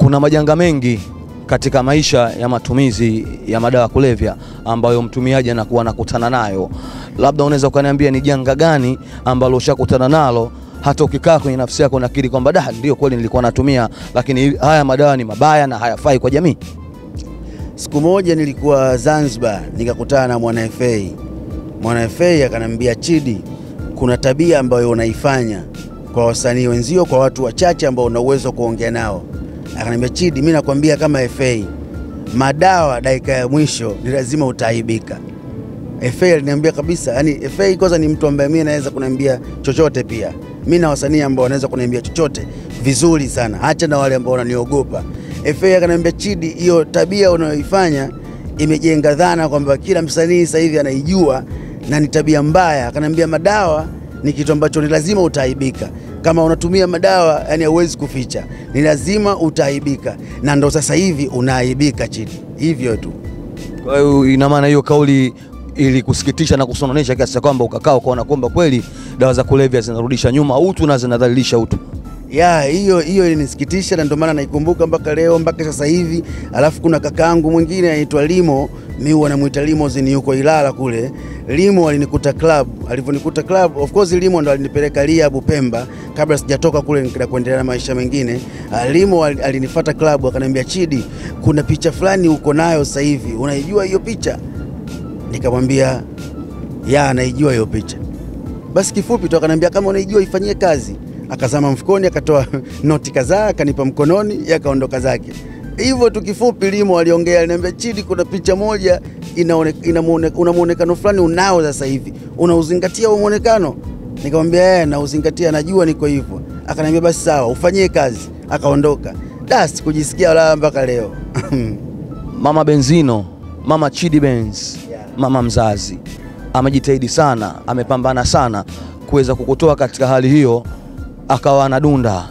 Kuna majanga mengi katika maisha ya matumizi ya madawa ya kulevya ambayo mtumiaji anakuwa anakutana nayo. Labda unaweza ukaniambia ni janga gani ambalo ushakutana nalo hata ukikaa kwenye nafsi yako nakiri kwamba ndio kweli nilikuwa natumia, lakini haya madawa ni mabaya na hayafai kwa jamii? Siku moja nilikuwa Zanzibar, nikakutana na Mwana FA. Mwana FA akanambia, Chidi, kuna tabia ambayo unaifanya kwa wasanii wenzio, kwa watu wachache ambao una uwezo kuongea nao. Akanambia, Chidi, mimi nakwambia kama FA, madawa dakika ya mwisho ni lazima utaibika. FA aliniambia kabisa, yani FA kwanza ni mtu ambaye mimi naweza kuniambia chochote pia. Mimi na wasanii ambao wanaweza kuniambia chochote vizuri sana, acha na wale ambao wananiogopa. FA akaniambia, Chidi, hiyo tabia unayoifanya imejenga dhana kwamba kila msanii sasa hivi anaijua na ni tabia mbaya. Akaniambia madawa ni kitu ambacho ni lazima utaibika. Kama unatumia madawa, yani hauwezi kuficha, ni lazima utaibika, na ndo sasa hivi unaaibika Chidi, hivyo tu. Kwa hiyo ina maana hiyo kauli ili kusikitisha na kusononesha kiasi kwamba ukakaa ukaona kwamba kweli dawa za kulevya zinarudisha nyuma utu na zinadhalilisha utu. Hiyo ilinisikitisha, na ndio maana naikumbuka mpaka leo, mpaka sasa hivi. Alafu kuna kakaangu mwingine anaitwa Limo, mimi huwa namuita Limo, yuko Ilala kule. Limo alinikuta club, alivyonikuta club, of course Limo ndo alinipeleka Rehab Pemba kabla sijatoka kule nikenda kuendelea na maisha mengine. Limo alinifuata club akaniambia, Chidi, kuna picha fulani uko nayo sasa hivi, unaijua hiyo picha? Nikamwambia, naijua hiyo picha. Basi kifupi tu akaniambia, kama unaijua ifanyie kazi. Akazama mfukoni akatoa noti kadhaa akanipa mkononi, yakaondoka zake. Hivyo tu kifupi Limo aliongea, aliniambia, Chidi, kuna picha moja una muonekano fulani unao sasa hivi, unauzingatia huo muonekano? Nikamwambia nauzingatia, najua niko hivyo. Akaniambia, basi sawa, ufanyie kazi. Akaondoka. Sikujisikia wala mpaka leo. Mama Benzino, Mama Chidi Benz, mama mzazi, amejitahidi sana, amepambana sana kuweza kukutoa katika hali hiyo akawa anadunda.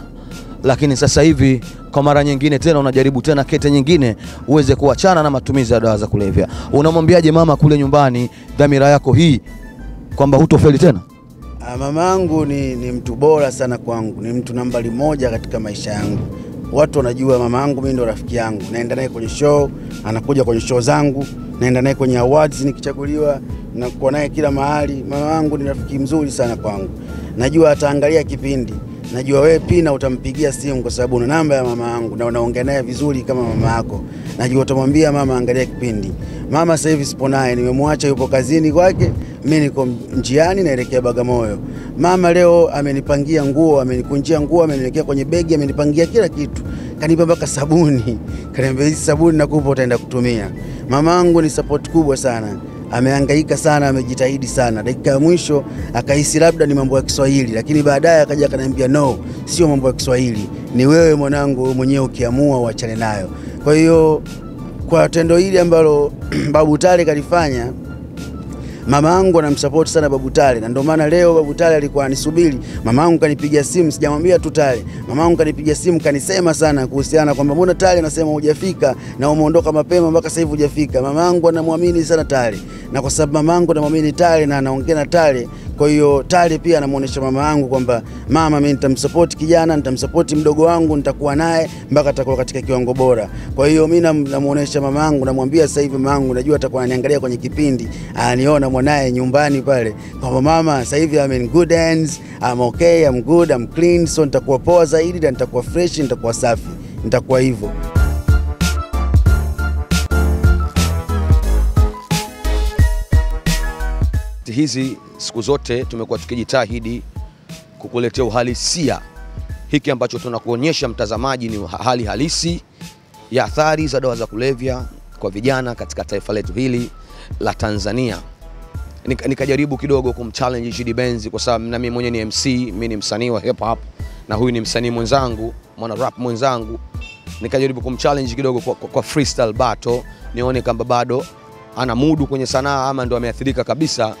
Lakini sasa hivi kwa mara nyingine tena unajaribu tena kete nyingine uweze kuachana na matumizi ya dawa za kulevya. Unamwambiaje mama kule nyumbani dhamira yako hii kwamba hutofeli tena? Mamangu ni mtu bora sana kwangu, ni mtu nambari moja katika maisha yangu. Watu wanajua mamangu mimi ndo rafiki yangu. Naenda naye kwenye show, anakuja kwenye show zangu, naenda naye kwenye awards nikichaguliwa, na kuwa naye kila mahali. Mamangu ni rafiki mzuri sana kwangu. Najua ataangalia kipindi. Najua wewe pia utampigia simu kwa sababu una namba ya mama yangu na unaongea naye vizuri kama mama yako. Najua utamwambia mama angalia kipindi. Mama sasa hivi sipo naye, nimemwacha yupo kazini kwake, mimi niko njiani naelekea Bagamoyo. Mama leo amenipangia nguo, amenikunjia nguo, ameniwekea kwenye begi, amenipangia kila kitu. Kanipa mpaka sabuni. Kaniambia, hizi sabuni nakupa utaenda kutumia. Mamangu ni support kubwa sana. Amehangaika sana, amejitahidi sana. Dakika ya mwisho akahisi labda ni mambo ya Kiswahili, lakini baadaye akaja akaniambia, no, sio mambo ya Kiswahili. Ni wewe mwanangu mwenyewe ukiamua uachane nayo. Kwa hiyo kwa tendo hili ambalo Babu Tale kalifanya, mama yangu anamsupport sana Babu Tale, na ndio maana leo Babu Tale alikuwa anisubiri. Mama yangu kanipigia simu, sijamwambia tu Tale. Mama yangu kanipigia simu kanisema sana kuhusiana kwamba mbona Tale anasema hujafika na umeondoka mapema mpaka sasa hivi hujafika. Mama yangu anamwamini sana Tale, na kwa sababu mama yangu anamwamini Tale na anaongea na Tale, kwa hiyo Tale pia anamuonesha mama yangu kwamba mama, mimi nitamsupport kijana, nitamsupport mdogo wangu, nitakuwa naye mpaka atakuwa katika kiwango bora. Kwa hiyo mimi namuonesha mama yangu, namwambia sasa hivi mama yangu, najua atakuwa ananiangalia kwenye kipindi, aniona mwanae nyumbani pale, kwamba mama sasa hivi I'm in good hands, I'm okay, I'm good, I'm clean, so nitakuwa poa zaidi na nitakuwa fresh, nitakuwa safi, nitakuwa hivyo. Hizi siku zote tumekuwa tukijitahidi kukuletea uhalisia hiki ambacho tunakuonyesha mtazamaji ni hali halisi ya athari za dawa za kulevya kwa vijana katika taifa letu hili la Tanzania. Nikajaribu kidogo kumchallenge Chidi Benz kwa sababu na mimi mwenyewe ni MC, mimi ni msanii wa hip hop na huyu ni msanii mwenzangu, mwana rap mwenzangu. Nikajaribu kumchallenge kidogo kwa freestyle battle, nione kama bado ana mudu kwenye sanaa ama ndo ameathirika kabisa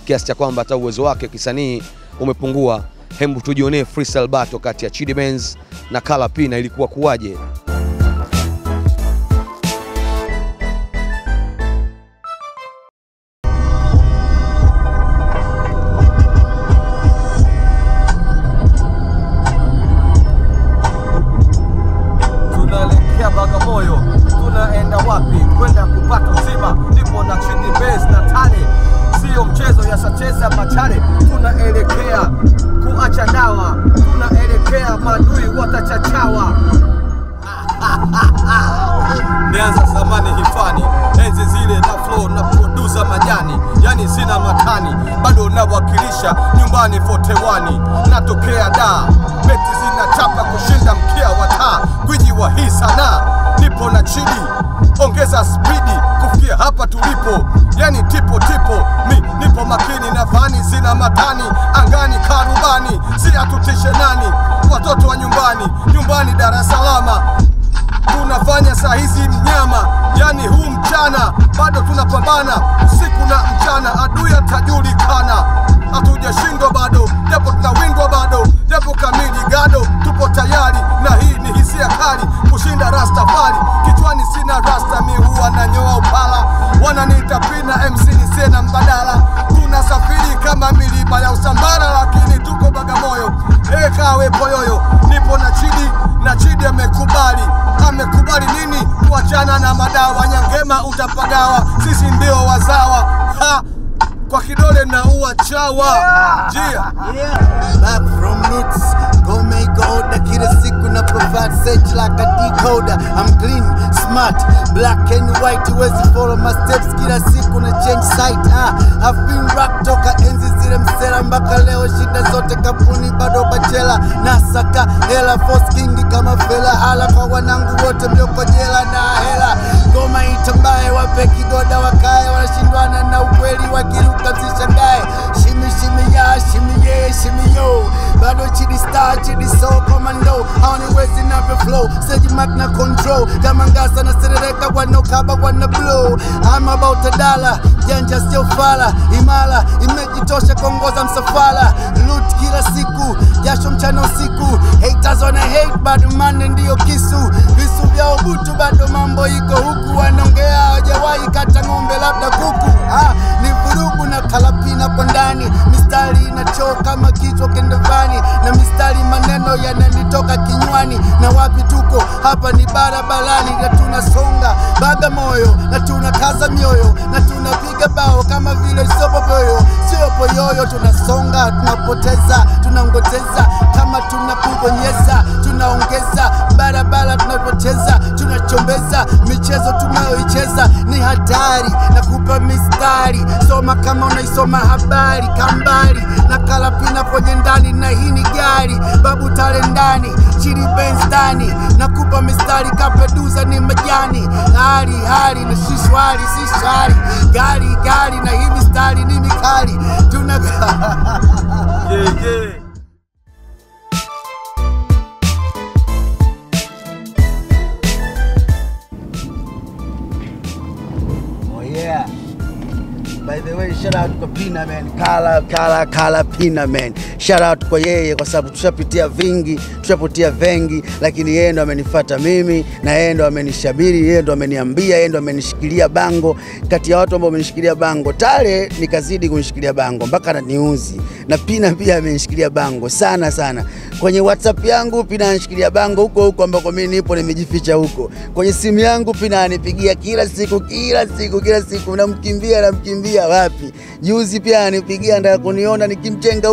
kiasi cha kwamba hata uwezo wake kisanii umepungua. Hebu tujionee freestyle battle kati ya Chidi Benz na Kala P na ilikuwa kuwaje. Kunale sasa cheza machare, tunaelekea kuacha dawa, tunaelekea maadui watachachawa. Nianza zamani hifani, enzi zile na flow na producer majani, yani sina matani, bado nawakilisha nyumbani 41, natokea da, beti zinachapa kushinda mkia wa taa, gwiji wa hii sana, nipo na chidi, ongeza speedi, kufikia hapa tulipo, yani tipo, nipo makini na fani, sina matani, angani karubani, si atutishe nani, watoto wa nyumbani Dar es Salaam, tunafanya sahizi mnyama, yani huu mchana bado tunapambana, usiku na mchana, adui atajulikana, hatujashindwa bado, japo tunawindwa bado, japo kamili gado, tupo tayari, na hii ni hisia kali, kushinda Rastafari, kichwani sina rasta, mi huwa nanyoa upala, wananiita Pina MC nisena mbadala, tunasafiri kama milima ya Usambara, lakini tuko Bagamoyo, kawe poyoyo, nipo na Chidi amekubali nini, kuachana na madawa, Nyangema utapagawa, sisi ndio wazawa, kwa kidole na uachawa, Back from roots, go make order, kila siku na provide search like a decoder, I'm clean, smart, black and white, huwezi follow my steps, kila siku na change site, I've been rock toka enzi zile msela, mpaka leo shida zote kapuni bado bachela, nasaka hela force king kama fela, hala kwa wanangu wote mlioko jela na hela, ngoma itambaye wape kigoda wakae, wanashindwana na ukweli wakiruka zishangae, shimi yo, bado Chidi star, Chidi soul commando, hawaniwezi navyo flow, stage mark na control, kama ngasa na serereka wanokaba wana blow, I'm about a dollar, janja sio fala, imala, imejitosha kongoza msafala, loot kila siku, jasho mchana usiku, haters wana hate, bado mane ndiyo kisu, visu vya ubutu, bado mambo iko huku, wanaongea hawajawahi kata ng'ombe labda kuku, ni vurugu na kalapina kwa ndani, mistari inachoka kama kichwa kendevani, na mistari maneno yananitoka kinywani, na wapi tuko, hapa ni barabarani, na tunasonga Bagamoyo, na tunakaza mioyo, na tunapiga bao kama vile sio poyoyo, tunasonga, tunapoteza, tunangoteza, kama tunakubonyeza, tunaongeza, barabara tunapoteza, tunachombeza, michezo tunayoicheza ni hatari, na kupa mistari, soma kama unaisoma habari, kambari, na kalapina kwenye ndani, na hii ni gari, babu tale ndani, Chidi Benz ndani, na kupa mistari, kapeduza ni majani, hali, na shishwari, gari, na hii mistari ni mikali, By the way, shout out kwa Pina man, Kala Pina man. Shout out kwa yeye kwa sababu tushapitia vingi, tushapotia vengi, lakini yeye ndo amenifuata mimi, na yeye ndo amenishabiri, yeye ndo ameniambia, yeye ndo amenishikilia bango. Kati ya watu ambao wamenishikilia bango, Tale nikazidi kunishikilia bango mpaka ananiuzi. Na Pina pia amenishikilia bango sana. Kwenye WhatsApp yangu Pina anishikilia bango huko ambako mimi nipo nimejificha huko. Kwenye simu yangu Pina anipigia kila siku, namkimbia wapi. Juzi pia anipigia ndio kuniona nikimchenga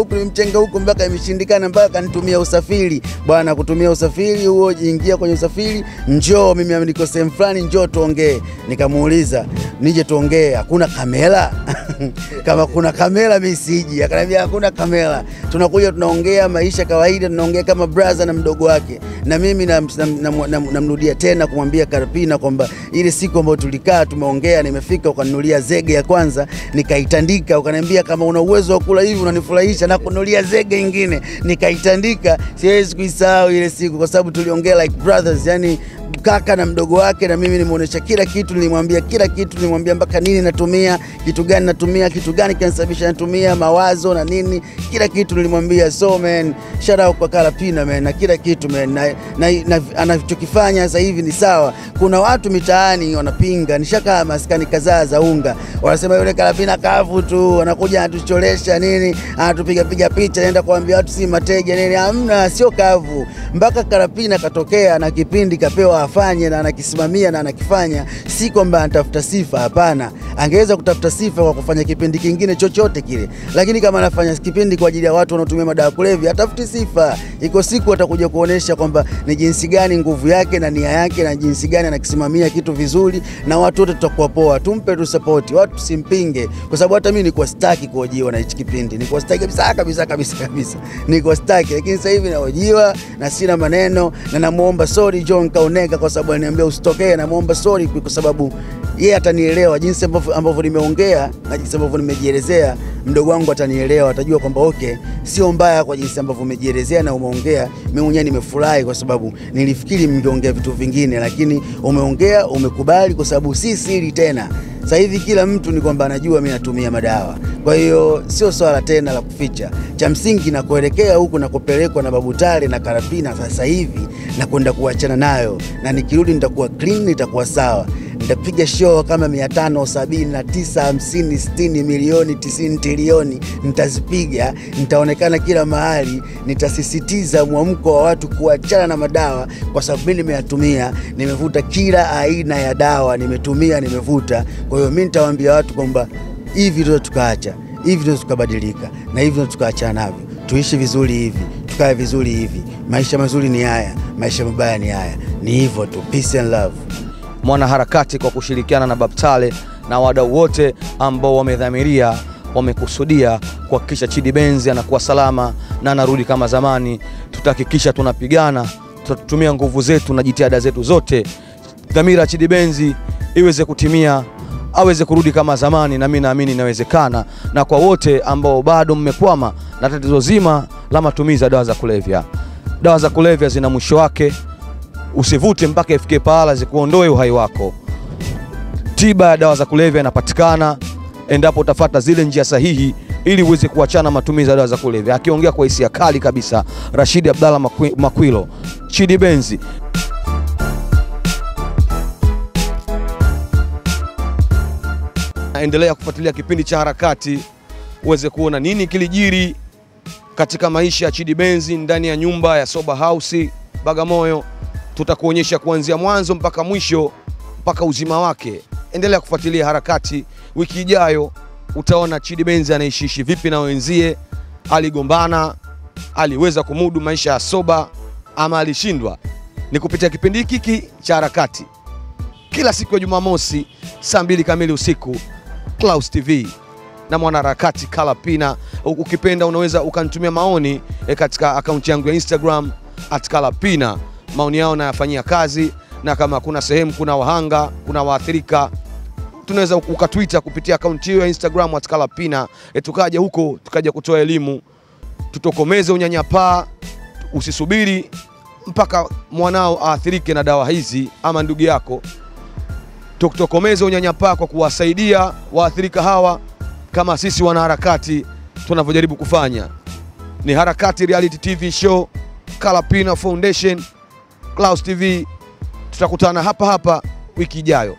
huko mpaka imeshindikana, mpaka nitumia usafiri. Bwana, kutumia usafiri huo, ingia kwenye usafiri, njoo mimi niko sehemu fulani, njoo tuongee. Nikamuuliza, nije tuongee, hakuna kamera? Kama kuna kamera mimi siji. Akaniambia hakuna kamera. Tunakuja tunaongea maisha kawaida, tunaongea kama brother na mdogo wake. Na mimi namrudia tena kumwambia Karapina kwamba ile siku ambayo tulikaa tumeongea, nimefika ukaninulia zege ya kwanza, nikaitandika, ukaniambia kama una uwezo wa kula hivi unanifurahisha, na kunulia zege nyingine, nikaitandika. Siwezi kuisahau ile siku kwa sababu tuliongea like brothers, yani kaka na mdogo wake, na mimi nimeonyesha kila kitu, nilimwambia mpaka nini natumia, kitu gani natumia, kitu gani kinasababisha natumia, mawazo na nini, kila kitu nilimwambia. So man, shout out kwa Karapina man, na kila kitu man, na anachokifanya sasa hivi ni sawa. Kuna watu mitaani wanapinga, nishakaa maskani kadhaa za unga, wanasema yule Karapina kavu tu, anakuja anatucholesha nini, anatupiga picha, naenda kuambia watu si mateja nini. Hamna, sio kavu. mpaka Kalapina katokea na kipindi kapewa afanye na anakisimamia na anakifanya, si kwamba anatafuta sifa, hapana. Angeweza kutafuta sifa kwa kufanya kipindi kingine chochote kile, lakini kama anafanya kipindi kwa ajili ya watu wanaotumia madawa kulevya, atafuti sifa. Iko siku atakuja kuonesha kwamba ni jinsi gani nguvu yake na nia yake na jinsi gani anakisimamia kitu vizuri, na watu wote tutakuwa poa. Tumpe tu support, watu simpinge, kwa sababu hata mimi nilikuwa sitaki kuojiwa na hichi kipindi, nilikuwa sitaki kabisa, nilikuwa sitaki, lakini sasa hivi naojiwa na sina maneno, na namuomba sorry John Kaoneka kwa sababu ananiambia usitokee. Namuomba sorry kwa sababu yeye atanielewa jinsi ambavyo nimeongea na jinsi ambavyo nimejielezea. Mdogo wangu atanielewa, atajua kwamba okay, sio mbaya kwa jinsi ambavyo umejielezea na umeongea. Mimi mwenyewe nimefurahi kwa sababu nilifikiri mngeongea vitu vingine, lakini umeongea, umekubali, kwa sababu si siri tena. Sasa hivi kila mtu ni kwamba anajua mimi natumia madawa. Kwa hiyo sio swala tena la kuficha. Cha msingi na kuelekea huku na kupelekwa na Babu Tale na Kalapina sasa hivi na kwenda kuachana nayo, na nikirudi nitakuwa clean, nitakuwa sawa. Nitapiga show kama 579, 50, 60 milioni, 90 trilioni nitazipiga, nitaonekana kila mahali, nitasisitiza mwamko wa watu kuachana na madawa, kwa sababu mimi nimeyatumia, nimevuta kila aina ya dawa, nimetumia, nimevuta. Kwa hiyo mimi nitawaambia watu kwamba hivi ndio tukaacha, hivi ndio tukabadilika, na hivi ndio tukaachana navyo. Tuishi vizuri hivi, tukae vizuri hivi. Maisha mazuri ni haya, maisha mabaya ni haya. Ni hivyo tu. Peace and love. Mwanaharakati kwa kushirikiana na Babu Tale na wadau wote ambao wamedhamiria, wamekusudia kuhakikisha Chidi Benz anakuwa salama na anarudi kama zamani. Tutahakikisha tunapigana, tutatumia nguvu zetu na jitihada zetu zote, dhamira Chidi Benz iweze kutimia, aweze kurudi kama zamani, na mimi naamini inawezekana. Na kwa wote ambao bado mmekwama na tatizo zima la matumizi ya dawa za kulevya, dawa za kulevya zina mwisho wake. Usivute mpaka ifike pahala zikuondoe uhai wako. Tiba ya dawa za kulevya inapatikana endapo utafuata zile njia sahihi ili uweze kuachana matumizi ya dawa za kulevya. Akiongea kwa hisia kali kabisa Rashid Abdalla Makwilo, Chidi Benz. Endelea kufuatilia kipindi cha Harakati uweze kuona nini kilijiri katika maisha ya Chidi Benz ndani ya nyumba ya Sober House Bagamoyo. Tutakuonyesha kuanzia mwanzo mpaka mwisho, mpaka uzima wake. Endelea kufuatilia Harakati. Wiki ijayo utaona Chidi Benz anaishishi vipi na wenzie. Aligombana, aliweza kumudu maisha ya soba, ama alishindwa? Ni kupitia kipindi hiki cha Harakati kila siku ya Jumamosi saa 2 kamili usiku, Clouds TV na mwanaharakati Kalapina. Ukipenda unaweza ukanitumia maoni katika akaunti yangu ya Instagram @Kalapina. Maoni yao nayafanyia kazi, na kama kuna sehemu kuna wahanga, kuna waathirika, tunaweza ukatweet kupitia akaunti hiyo ya Instagram @Kalapina. Tukaje huko tukaje kutoa elimu, tutokomeze unyanyapaa. Usisubiri mpaka mwanao aathirike na dawa hizi ama ndugu yako. Tutokomeze unyanyapaa kwa kuwasaidia waathirika hawa kama sisi wanaharakati tunavyojaribu kufanya. Ni Harakati Reality TV Show, Kalapina Foundation, Clouds TV. Tutakutana hapa wiki ijayo.